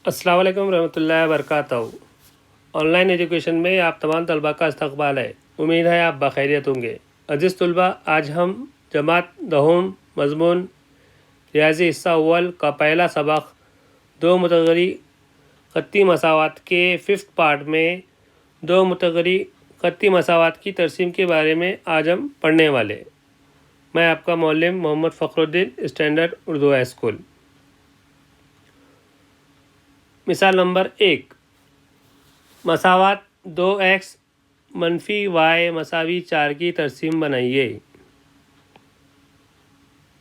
अस्सलाम वालेकुम रहमतुल्लाहि व बरकातहू। ऑनलाइन एजुकेशन में आप तमाम तलबा का इस्तकबाल है। उम्मीद है आप बखैरियत होंगे। अज़ीज़ तलबा, आज हम जमात दहम मज़मून रियाजी हिस्सा अव्वल का पहला सबक दो मुतगरी ख़त्ती मसावात के फिफ्थ पार्ट में दो मुतगरी ख़त्ती मसावात की तरसीम के बारे में आज हम पढ़ने वाले। मैं आपका मौलिम Mohammed Fakhruddin, standard Urdu high school. मिसाल नंबर 1, मसावात 2x मनफी y मसावी 4 की तरसीम बनाइए।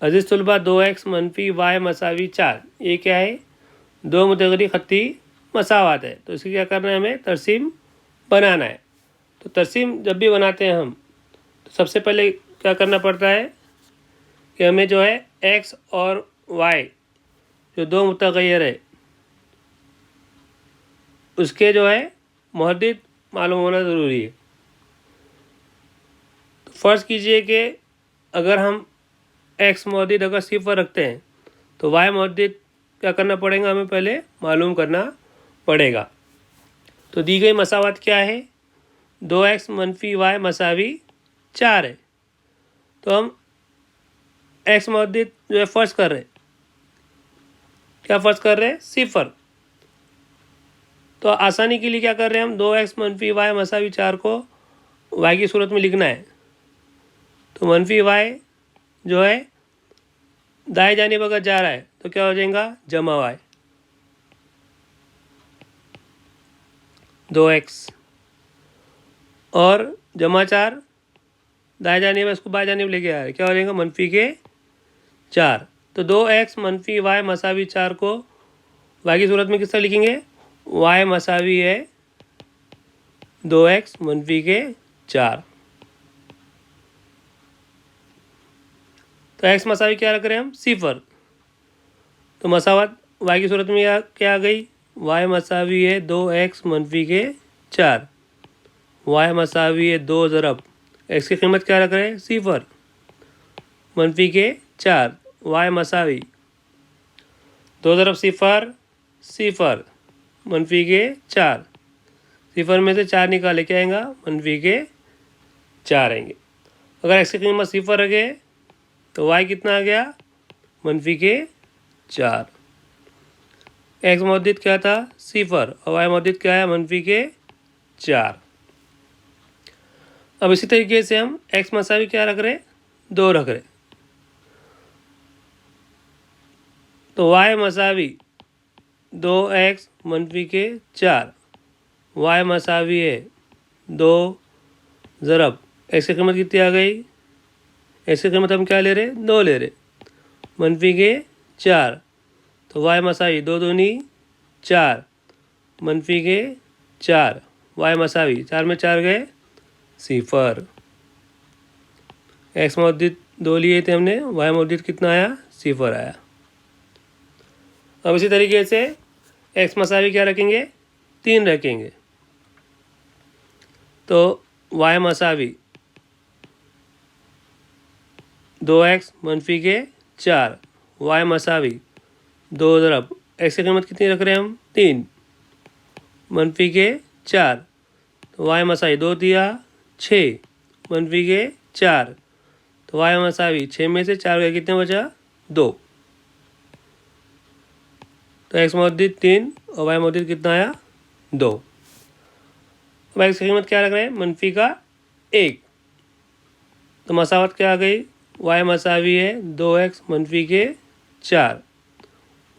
अजीज़ तलबा, 2x मनफी y मसावी 4 ये क्या है? दो मुतगरी ख़त्ती मसावात है, तो इसकी क्या करना है, हमें तरसीम बनाना है। तो तरसीम जब भी बनाते हैं हम, तो सबसे पहले क्या करना पड़ता है कि हमें जो है x और y जो दो मुतगैर है उसके जो है मुहद्दिद मालूम होना ज़रूरी है। तो फ़र्ज़ कीजिए कि अगर हम x मुहद्दिद अगर सिफ़र रखते हैं तो y मुहद्दिद क्या करना पड़ेगा, हमें पहले मालूम करना पड़ेगा। तो दी गई मसावत क्या है? 2x मनफी y मसावी 4 है। तो हम x मुहद्दिद जो है फ़र्ज़ कर रहे हैं, क्या फ़र्ज़ कर रहे हैं? सिफ़र। तो आसानी के लिए क्या कर रहे हैं हम, 2x मनफी y मसावी 4 को y की सूरत में लिखना है। तो मनफी y जो है दाएं जानिब अगर जा रहा है तो क्या हो जाएगा, जमा y 2x और जमा 4 दाएं जानिब इसको बाएं जानिब लेके आ रहा है, क्या हो जाएगा, मनफी के 4। तो 2x मनफी y मसावी 4 को y की सूरत में किस तरह लिखेंगे, y मसावी है 2x मनफी के 4। तो x मसावी क्या रख रहे हैं हम, सिफ़र। तो मसावत y की सूरत में क्या आ गई, y मसावी है 2x मनफी के 4। y मसावी है 2 ज़रब x की कीमत क्या रख रहे हैं, सिफ़र, मनफी के 4। y मसावी 2 ज़रब सिफ़र सिफ़र मनफी के 4। सिफ़र में से 4 निकाले, क्या आएगा, मनफी के 4 आएंगे। अगर x की कीमत सिफ़र रखे तो y कितना आ गया, मनफी के 4। x मुहद्दिद क्या था, सिफ़र, और y मुहद्दिद क्या है, मनफी के 4। अब इसी तरीके से हम x मसावी क्या रख रहे, 2 रख रहे। तो y मसावी 2x मनफी के 4, y मसावी है 2 ज़रब x की कीमत कितनी आ गई, x की कीमत हम क्या ले रहे, 2 ले रहे, मनफी के 4। तो y मसावी 2 दूनी 4 मनफी के 4, y मसावी 4 में 4 गए, सिफ़र। x मुहद्दिद 2 लिए थे हमने, y मुहद्दिद कितना आया, सिफ़र आया। अब इसी तरीके से x मसावी क्या रखेंगे, 3 रखेंगे। तो y मसावी 2x मनफी के 4, y मसावी 2 ज़रब x की कीमत कितनी रख रहे हैं हम, 3 मनफी के 4। तो y मसावी 2 दिया 6 मनफी के 4। तो y मसावी 6 में से 4 गए, कितने बचा, 2। तो x मुहद्दिद 3 और y मुहद्दिद कितना आया, 2। अब x की कीमत क्या रख रहे हैं, मनफी का 1। तो मसावत क्या आ गई, y मसावी है 2x मनफी के 4,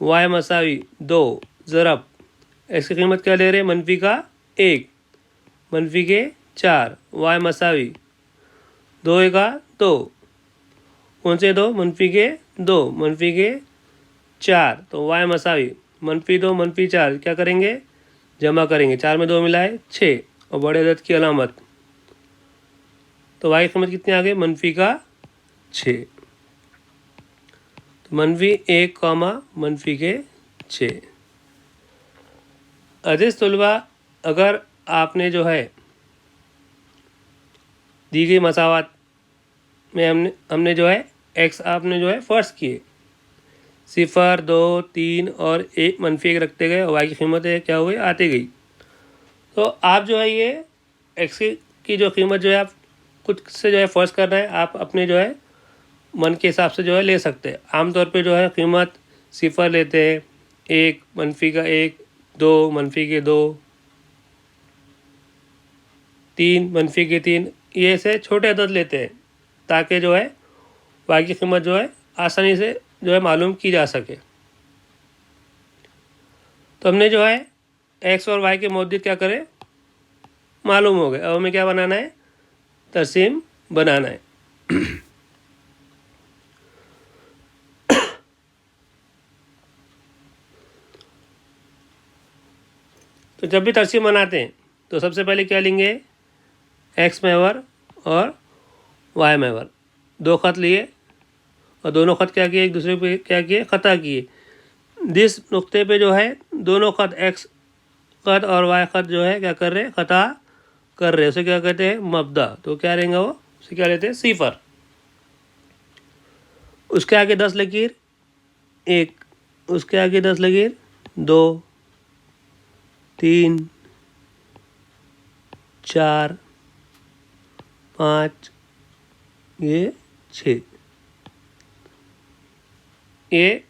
y मसावी 2 ज़रब x की कीमत क्या ले रहे हैं, मनफी का 1 मनफी के 4, y मसावी 2 का 2, कौन से 2, मनफी के 2 मनफी के 4। तो y मसावी मनफी 2 मनफी 4 क्या करेंगे, जमा करेंगे, 4 में 2 मिलाए 6 और बड़े अदद की अलामत। तो y की कीमत कितनी आ गई, मनफी का 6। तो मनफी 1 कॉमा मनफी के 6। अज़ीज़ तलबा, अगर आपने जो है दी गई मसावत में हमने जो है x आपने जो है फ़र्ज़ किए, सिफर 2, 3 और 1 -1 रखते गए और y की कीमत क्या हो गई, आती गई। तो आप जो है ये x की जो कीमत जो है आप खुद से जो है फर्ज करना है, आप अपने जो है मन के हिसाब से जो है ले सकते हैं। आमतौर पे जो है कीमत सिफर लेते हैं, 1 -1, 2 -2, 3 -3, ये से छोटे अदद लेते हैं ताकि जो है y की कीमत जो है आसानी से जो है मालूम की जा सके। तो हमने जो है x और y के मौजूद क्या करें, मालूम हो गए। अब हमें क्या बनाना है, तरसीम बनाना है। तो जब भी तरसीम बनाते हैं तो सबसे पहले क्या लेंगे, x महवर और y महवर, 2 ख़त लिए और दोनों ख़त क्या किए, एक दूसरे पे क्या किए, ख़ता किए। जिस नुक्ते पे जो है दोनों ख़त x ख़त और y ख़त जो है क्या कर रहे हैं, ख़ता कर रहे हैं, उसे क्या कहते हैं, मब्दा। तो क्या रहेंगे वो, उसे क्या लेते हैं, सिफर। उसके आगे 10 लकीर 1, उसके आगे 10 लकीर 2, 3, 4, 5, ये 6, ये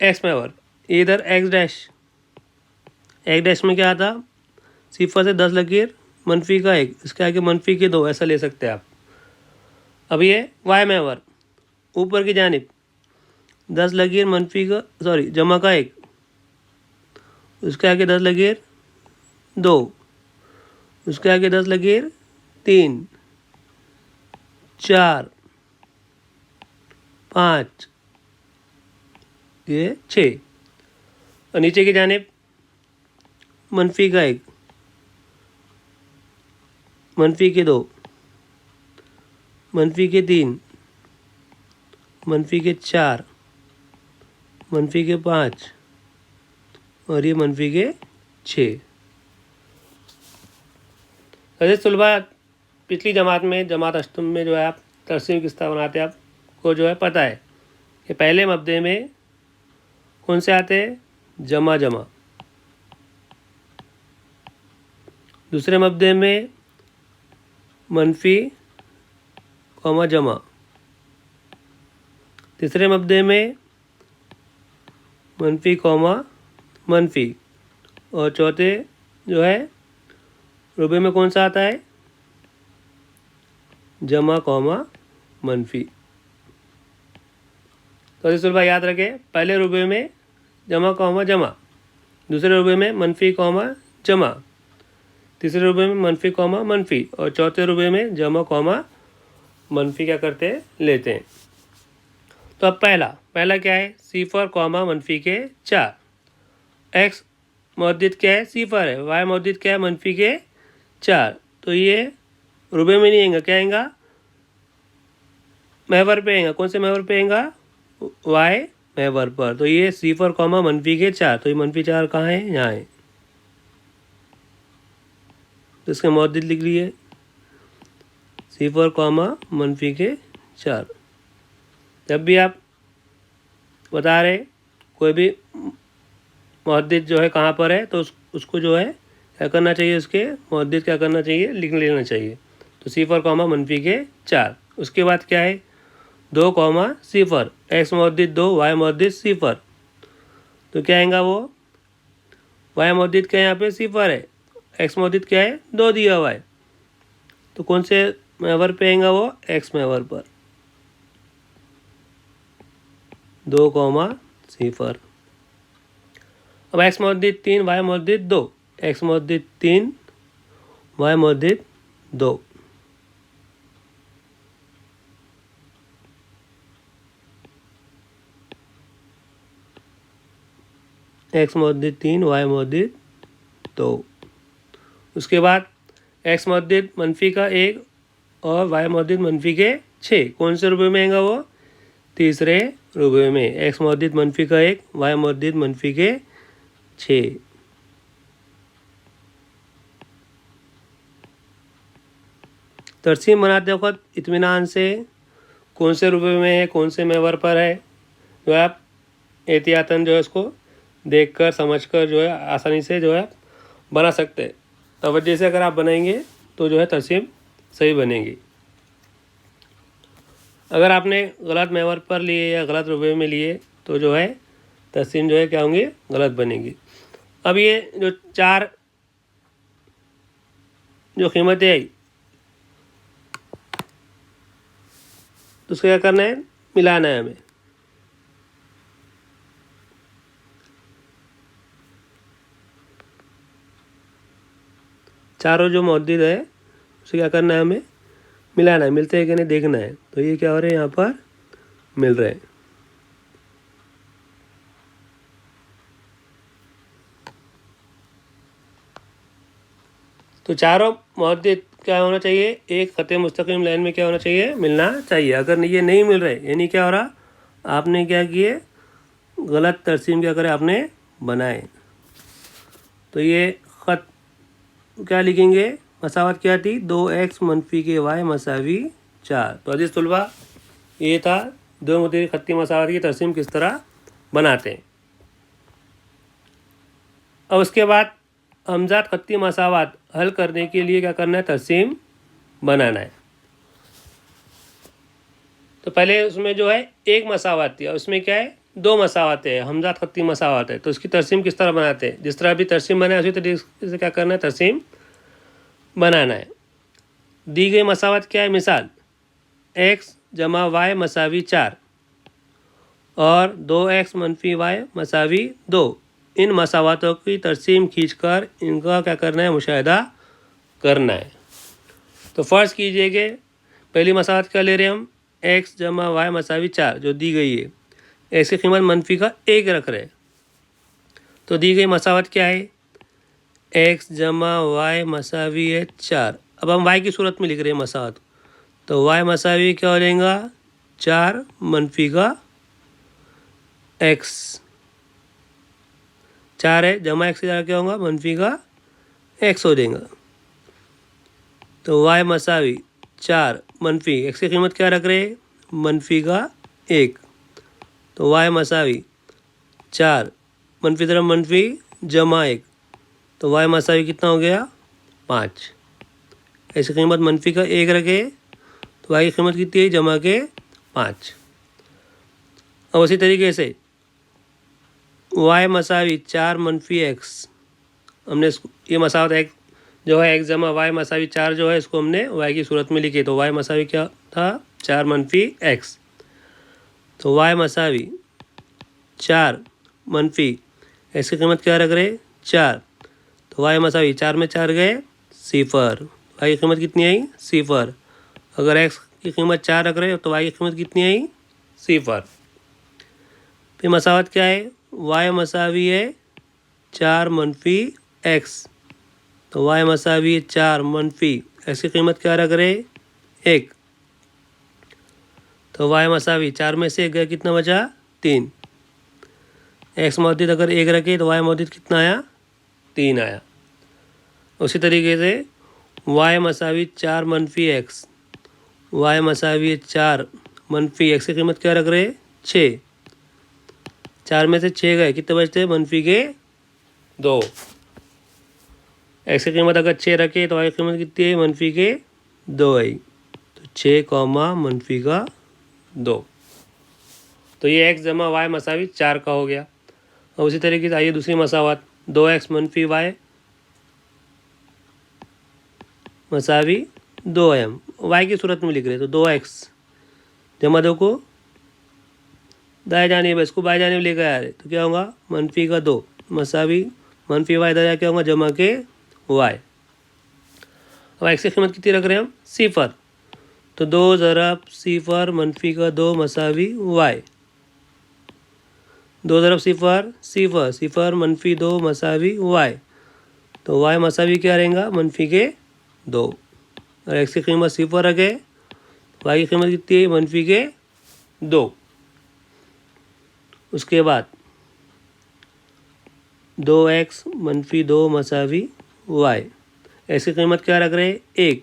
एक्स महवर। इधर एक्स डैश में क्या आता, सिफर से 10 लकीर -1, इसके आगे -2, ऐसा ले सकते हैं आप। अब ये वाई महवर, ऊपर की जानिब 10 लकीर जमा का 1, उसके आगे 10 लकीर 2, उसके आगे 10 लकीर 3, 4, 5, ये 6, और नीचे की जानिब -1, -2, -3, -4, -5 और ये -6। अजय सुलभा पिछली जमात में, जमात अष्टम में जो है आप तरसीम किस तरह बनाते हैं आपको जो है पता है कि पहले मब्दे में कौन से आते हैं, जमा, दूसरे मब्दे में मनफी कॉमा जमा, तीसरे मब्दे में मनफी कॉमा मनफी, और चौथे जो है रुबे में कौन सा आता है, जमा कॉमा मनफी। तो इस सुलभा याद रखें, पहले रुबे में जमा कॉमा जमा, दूसरे रुबे में मनफी कॉमा जमा, तीसरे रुबे में मनफी कॉमा मनफी, और चौथे रुबे में जमा कॉमा मनफी क्या करते हैं, लेते हैं। तो अब पहला क्या है, सिफर कॉमा मनफी के 4, एक्स मौजूद क्या है, सिफर है, वाई मौजूद क्या है, मनफी के 4। तो ये रुबे में नहीं आएगा, क्या आएगा, महवर पे आएगा। कौन से महवर पे आएगा, वाई महवर पर। तो ये सिफर कॉमा मनफी के 4, तो ये -4 कहाँ है, यहाँ है, तो इसका मौजूद लिख लिए, सिफर कॉमा मनफी के 4। जब भी आप बता रहे कोई भी मुहद्दिद जो है कहाँ पर है, तो उसको जो है क्या करना चाहिए, उसके मुहद्दिद क्या करना चाहिए, लिख लेना चाहिए। तो सिफर कॉमा मनफी के 4। उसके बाद क्या है, 2 कॉमा सिफर, एक्स मुहद्दिद 2, वाई मुहद्दिद सिफर। तो क्या आएगा वो, वाई मुहद्दिद क्या है, यहाँ पे सिफर है, एक्स मुहद्दिद क्या है, 2 दिया हुआ है, तो कौन से महवर पे आएगा वो, एक्स महवर पर, 2 कॉमा सिफर। अब एक्स मुहद्दिद 3, वाई मुहद्दिद 2, एक्स मुहद्दिद 3, वाई मुहद्दिद 2। एक्स मुहद्दिद 3, वाई मुहद्दिद 2। उसके बाद एक्स मुहद्दिद मनफी का 1 और वाई मुहद्दिद मनफी के 6, कौन से रुबे में आएगा वो, तीसरे रुबे में, एक्स मुहद्दिद मनफी का 1, वाई मुहद्दिद मनफी के 6। तरसीम बनाते वक्त इत्मीनान से कौन से रुबे में है, कौन से महवर पर है, जो आप एहतियातन जो है उसको देखकर समझकर जो है आसानी से जो है बना सकते हैं। तवज्जो से अगर आप बनाएंगे तो जो है तरसीम सही बनेगी। अगर आपने गलत महवर पर लिए या गलत रुपये में लिए तो जो है तरसीम जो है क्या होंगी, गलत बनेगी। अब ये जो 4 जो कीमतें आई तो उसको क्या करना है, मिलाना है हमें। चारों जो मौजूद है उसे क्या करना है, हमें मिलाना है, मिलते हैं कि नहीं देखना है। तो ये क्या हो रहे हैं, यहाँ पर मिल रहे हैं। तो चारों मौजूद क्या होना चाहिए, एक ख़त मुस्तकीम लाइन में क्या होना चाहिए, मिलना चाहिए। अगर ये नहीं मिल रहे यानी क्या हो रहा, आपने क्या किए, गलत तरसीम क्या करे आपने बनाए। तो ये ख़त क्या लिखेंगे, मसावत क्या थी, 2x मनफी के y मसावी 4। तो अजीज़ तुलबा ये था दो मुतरी ख़त्ती मसावत की तरसीम किस तरह बनाते हैं। अब उसके बाद हमजात ख़त्ती मसावत हल करने के लिए क्या करना है, तरसीम बनाना है। तो पहले उसमें जो है एक मसावत थी और उसमें क्या है, 2 मसावत है, हमजात ख़त्ती मसावत है। तो उसकी तरसीम किस तरह बनाते हैं, जिस तरह अभी तरसीम बनाए उसी तरीके से क्या करना है, तरसीम बनाना है। दी गई मसावत क्या है, मिसाल x जमा y मसावी 4 और 2x मनफी y मसावी 2। इन मसावतों की तरसीम खींचकर इनका क्या करना है, मुशाहिदा करना है। तो फ़र्ज़ कीजिए कि पहली मसावत क्या ले रहे हैं हम, x जमा y मसावी 4 जो दी गई है, x की कीमत मनफी का 1 रख रहे हैं। तो दी गई मसावत क्या है, x जमा y मसावी है 4। अब हम y की सूरत में लिख रहे हैं मसावत, तो y मसावी क्या हो जाएगा, 4 मनफी का x, 4 है जमा x से ज़्यादा क्या होगा, मनफी का x हो जाएगा। तो y मसावी 4 मनफी x की कीमत क्या रख रहे हैं, मनफी का 1। तो y मसावी 4 मनफी तरफ मनफी जमा 1, तो y मसावी कितना हो गया, 5। ऐसी कीमत मनफी का 1 रखे तो y की कीमत कितनी है, जमा के 5। अब उसी तरीके से y मसावी 4 मनफी x, हमने ये मसावत x जो है x जमा y मसावी 4 जो है इसको हमने y की सूरत में लिखे। तो y मसावी क्या था, 4 मनफी x। तो y मसावी 4 मनफी x की कीमत क्या रख रहे, 4। तो y मसावी 4 में 4 गए 0, y की कीमत कितनी आई, 0। अगर x की कीमत 4 रख रहे हो तो y की कीमत कितनी आई, 0। फिर मसावत क्या है, y मसावी है 4 मनफी x। तो y मसावी है 4 मनफी x की कीमत क्या रख रहे, 1। तो y मसावी 4 में से 1 गया, कितना बचा, 3। x मौजूद अगर 1 रखे तो y मौजूद कितना आया, 3 आया। उसी तरीके से y मसावी 4 मनफी x, y मसावी 4 मनफी x की कीमत क्या रख रहे, 6। 4 में से 6 गए, कितने बचते हैं, मनफी के 2। x की कीमत अगर 6 रखे तो y की कीमत कितनी है, मनफी के 2 आई। तो 6 कॉमा मनफी का 2। तो ये x जमा y मसावी 4 का हो गया। और उसी तरीके से आइए दूसरी मसावत, 2x मनफी y मसावी 2 है, हम y की सूरत में लिख रहे। तो 2x जमा 2 को दाएं जानिब, इसको बाएं जानिब लेकर आ रहे, तो क्या होगा, मनफी का 2 मसावी मनफी y इधर क्या होगा, जमा के y। अब x की कीमत कितनी रख रहे हैं हम, 0। तो 2 ज़रब 0 मनफी का 2 मसावी y, 2 ज़रब 0 0, 0 मनफी 2 मसावी y। तो y मसावी क्या रहेगा, मनफी के 2। और x की कीमत 0 रखे, y की कीमत कितनी है, मनफी के 2। उसके बाद 2x मनफी 2 मसावी y, x की कीमत क्या रख रहे, 1।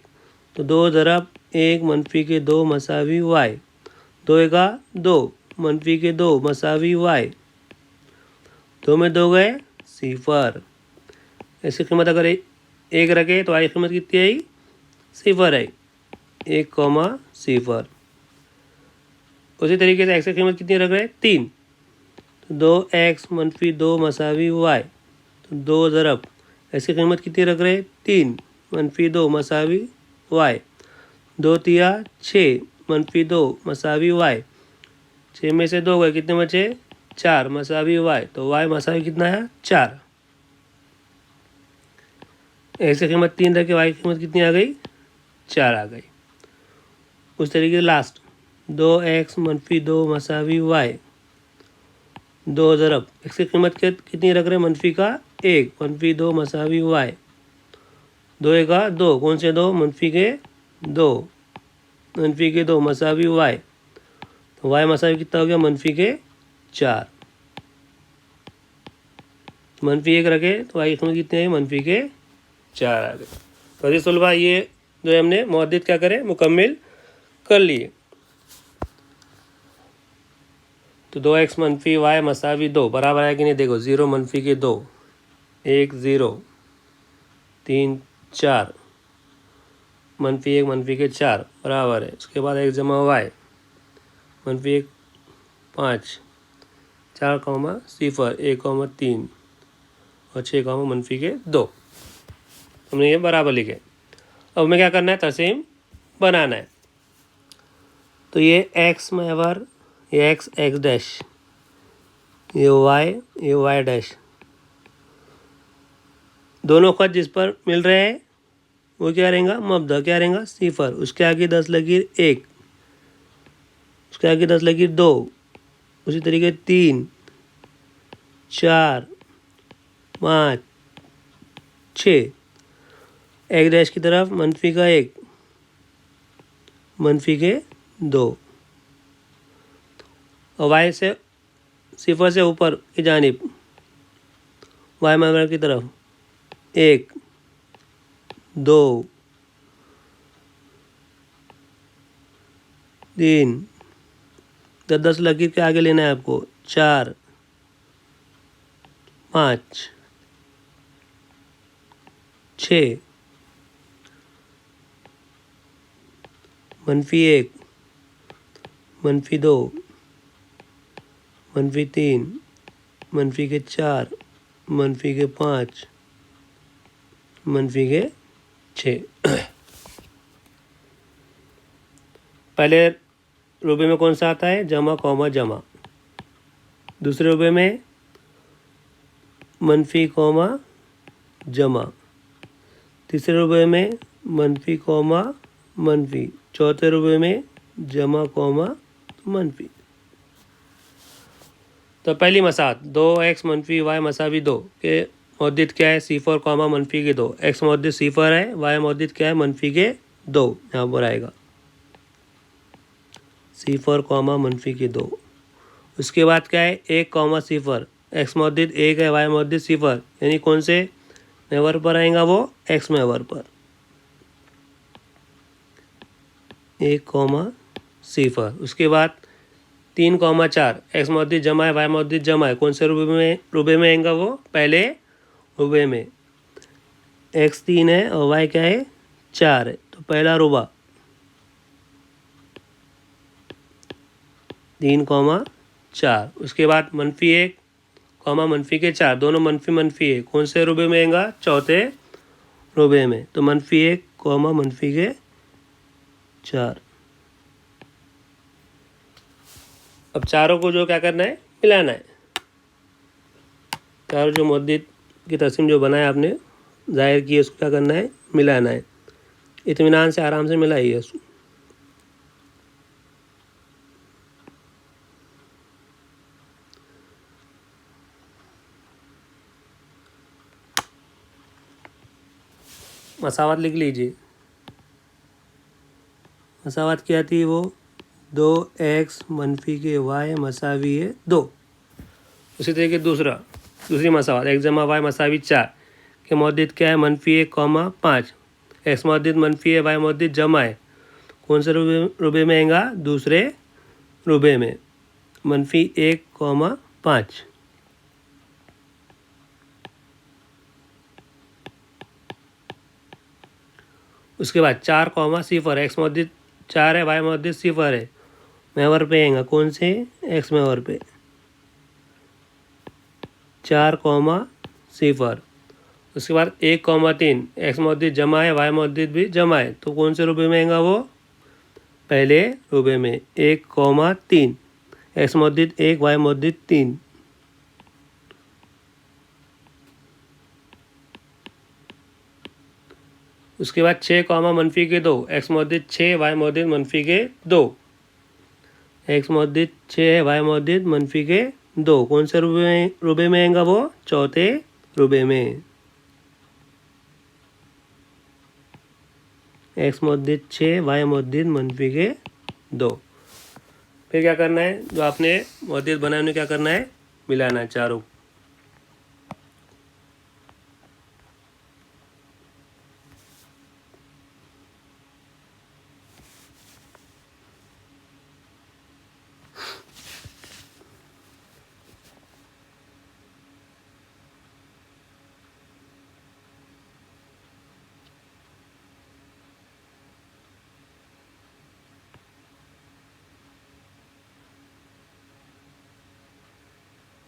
तो 2 ज़रब 1 मनफी के 2 मसावी y, 2 का 2 मनफी के 2 मसावी y। 2 में 2 गए सिफर। इसकी कीमत अगर एक रखे तो वाई की कीमत कितनी आई सिफर आई 1,0। उसी तरीके से एक्स की कीमत कितनी रख रहे हैं 3। तो 2x - 2 मसावी y। तो 2 ज़रब एक्स की कीमत कितनी रख रहे हैं 3 - 2 मसावी y। 2 तिया 6 - 2 मसावी y। 6 में से 2 गए कितने बचे 4 मसावी y। तो y मसावी कितना है 4। एक्स की कीमत 3 रखे y की कीमत कितनी आ गई 4 आ गई। उस तरीके से लास्ट 2x - 2 मसावी y। 2 ज़रब एक्स की कीमत कितनी रख रहे हैं मनफी का 1 - 2 मसावी y। 2 का 2 कौन से 2 मनफी के 2 मसावी y। तो y मसावी कितना हो गया मनफी के 4। मनफी 1 रखे तो y की कीमत कितनी आई मनफी के 4 आ गए। तो अजी सुलभा ये जो हमने मुअद्दिद क्या करें मुकम्मिल कर लिए। तो 2x - y मसावी 2 बराबर है कि नहीं देखो 0 मनफी के 2 1 0 3 4 मनफी 1 मनफी के 4 बराबर है। उसके बाद 1 जमा y मनफी 1 5 4 0 1 3 और 6 मनफी के 2। हमने ये बराबर लिखे। अब हमें क्या करना है तरसीम बनाना है। तो ये x महवर ये x डैश ये y डैश दोनों खत जिस पर मिल रहे हैं वो क्या रहेगा मबदा क्या रहेगा सिफर। उसके आगे 10 लकीर 1 उसके आगे 10 लकीर 2 उसी तरीके 3 4 5 6 एक डैश की तरफ मनफी का 1 मनफी के 2 और वाई से सिफर से ऊपर की जानिब वाई महवर की तरफ 1 2 3 10 लकीर के आगे लेना है आपको 4 5 6 मनफी 1 मनफी 2 मनफी 3 मनफी के 4 मनफी के 5 मनफी के 6। पहले रुपये में कौन सा आता है जमा कौमा जमा। दूसरे रुपये में मनफी कौमा जमा। तीसरे रुपये में मनफी कौमा मनफी। चौथे रुपये में जमा कौमा मनफी। तो पहली मसात 2x मनफी y मसावी 2 के मुअद्दिद क्या है सिफर कौमा मनफी के 2। x मुअद्दिद सिफर है y मुअद्दिद क्या है मनफी के 2। यहाँ पर आएगा सिफर कौमा मनफी के 2। उसके बाद क्या है 1 कौमा सिफर x मुअद्दिद 1 है y मुअद्दिद सिफर यानी कौन से महवर पर आएगा वो x महवर पर 1 कौमा सिफर। उसके बाद 3 कौमा 4 x मुअद्दिद जमा है y मुअद्दिद जमा है कौन से रुपये में आएगा वो पहले रुपये में x 3 है और y क्या है 4 है तो पहला रुबा 3 कौमा 4। उसके बाद मनफी 1 कौमा मनफी के 4 दोनों मनफी मनफी है कौन से रुपये में आएगा चौथे रुपये में तो मनफी 1 कौमा मनफी के 4। अब चारों को जो क्या करना है मिलाना है। चारों जो मुअद्दिद की तस्मीम जो बनाया आपने जाहिर की उसको क्या करना है मिलाना है। इत्मीनान से आराम से मिलाइए उसको। मसावत लिख लीजिए। मसावत क्या थी वो 2x मनफी के y मसावी है 2। उसी तरीके दूसरी मसावत x जमा y मसावी 4 के मुअद्दिद क्या है मनफी 1 कौमा 5। x मुअद्दिद मनफी है y मुअद्दिद जमा है कौन से रुपये में आएगा दूसरे रुपये में मनफी 1 कौमा 5। उसके बाद 4 कॉमा सिफर, एक्स मौजूद 4 है, वाई मौजूद सिफर है, महवर पे आएगा कौन से, एक्स महवर पे 4 कॉमा सिफर। उसके बाद 1,3 एक्स मौजूद जमा है, वाई मौजूद भी जमा है, तो कौन से रुपये में आएगा वो, पहले रुपये में 1,3 एक्स मौजूद 1 वाई मौजूद 3। उसके बाद 6 कॉमा मनफी के 2 एक्स मौजूद 6 वाई मौजूद मनफी के 2, एक्स मौजूद 6 वाई मौजूद मनफी के 2, कौन से रुपये में आएगा वो, चौथे रुपये में। एक्स मौजूद 6 वाई मौजूद मनफी के 2। फिर क्या करना है, जो आपने मौजूद बनाए उन्हें क्या करना है, मिलाना है चारों।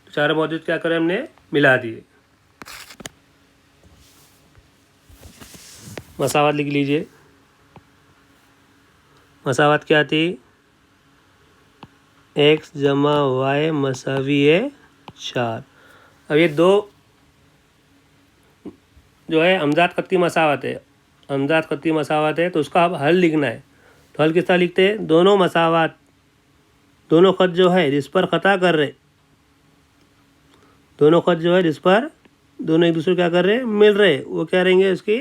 चारों मौजूद क्या करें, हमने मिला दिए। मसावत लिख लीजिए। मसावत क्या थी, एक्स जमा वाई मसावी है 4। अब ये दो जो है हमजाद खत्ती मसावत है, हमजाद खत्ती मसावत है, तो उसका अब हल लिखना है। तो हल किस तरह लिखते हैं, दोनों मसावत, दोनों खत जो है जिस पर खता कर रहे, दोनों खत जो है जिस पर दोनों एक दूसरे क्या कर रहे हैं, मिल रहे, वो क्या रहेंगे, उसकी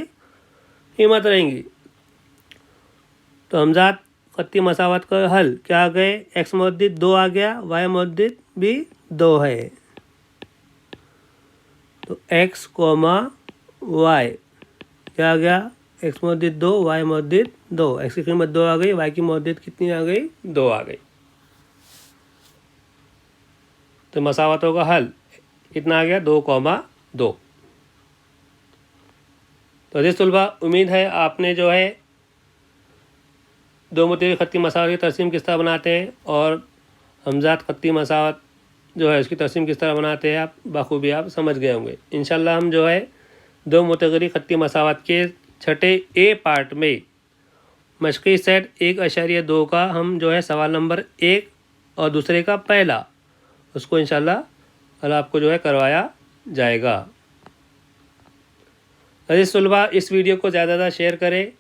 कीमत रहेंगी। तो हमजाद खत्ती मसावत का हल क्या आ गए, एक्स मौजूद 2 आ गया, वाई मौजूद भी 2 है, तो एक्स कॉमा वाई क्या आ गया, एक्स मौजूद 2 वाई मौजूद 2, एक्स की कीमत 2 आ गई, वाई की मौजूद कितनी आ गई, 2 आ गई। तो मसावतों का हल कितना आ गया, 2,2। तो अजीज़ तुलबा, उम्मीद है आपने जो है दो मुतरी खत्ती मसावत की तरसीम किस तरह बनाते हैं और हमजाद खत्ती मसावत जो है उसकी तरसीम किस तरह बनाते हैं, आप बखूबी आप समझ गए होंगे। इंशाल्लाह हम जो है दो मुतगरी खत्ती मसावत के छठे ए पार्ट में मशक़ी सेट 1.2 का हम जो है सवाल नंबर 1 और दूसरे का पहला, उसको इंशाल्लाह कल आपको जो है करवाया जाएगा। अजीज़ तुलबा, इस वीडियो को ज़्यादा शेयर करें